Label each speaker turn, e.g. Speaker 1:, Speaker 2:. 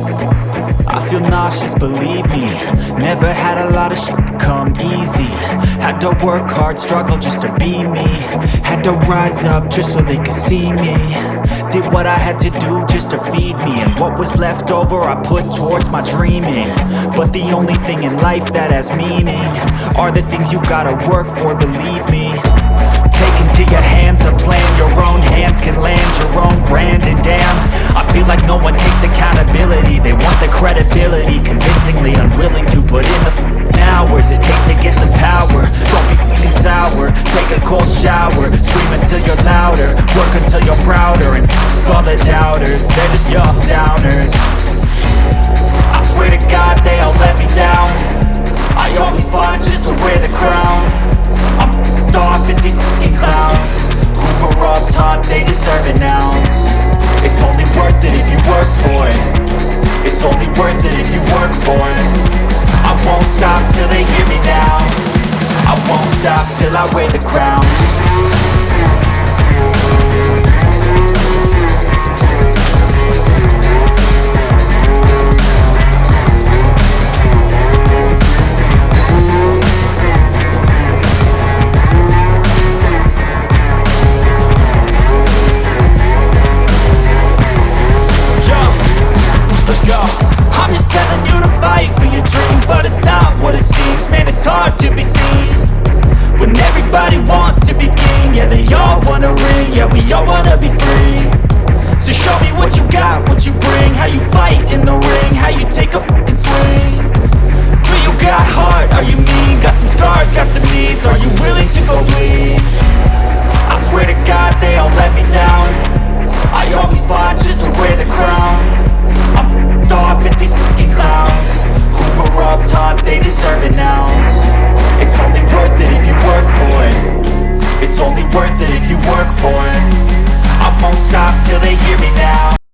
Speaker 1: I feel nauseous, believe me. Never had a lot of shit come easy. Had to work hard, struggle just to be me. Had to rise up just so they could see me. Did what I had to do just to feed me, and what was left over I put towards my dreaming. But the only thing in life that has meaning are the things you gotta work for, believe me. Take into your hands a plan, your own hands can land your own brand. And damn, I feel like no one takes accountability. They want the credibility, convincingly unwilling to put in the hours it takes to get some power. Don't be f***ing sour, take a cold shower. Scream until you're louder, work until you're prouder. And f*** all the doubters, they're just your downers. I swear to God they all let me down. I always fought just to wear the crown. I'm f***ed off at these f***ing clowns who were all taught they deserve an ounce. It's only worth it if you work for it. It's only worth it if you work for it. I won't stop till they hear me now. I won't stop till I wear the crown. I'm just telling you to fight for your dreams, but it's not what it seems. Man, it's hard to be seen when everybody wants to be king. Yeah, they all wanna ring, yeah, we all wanna be free. So show me what you got, what you bring, how you fight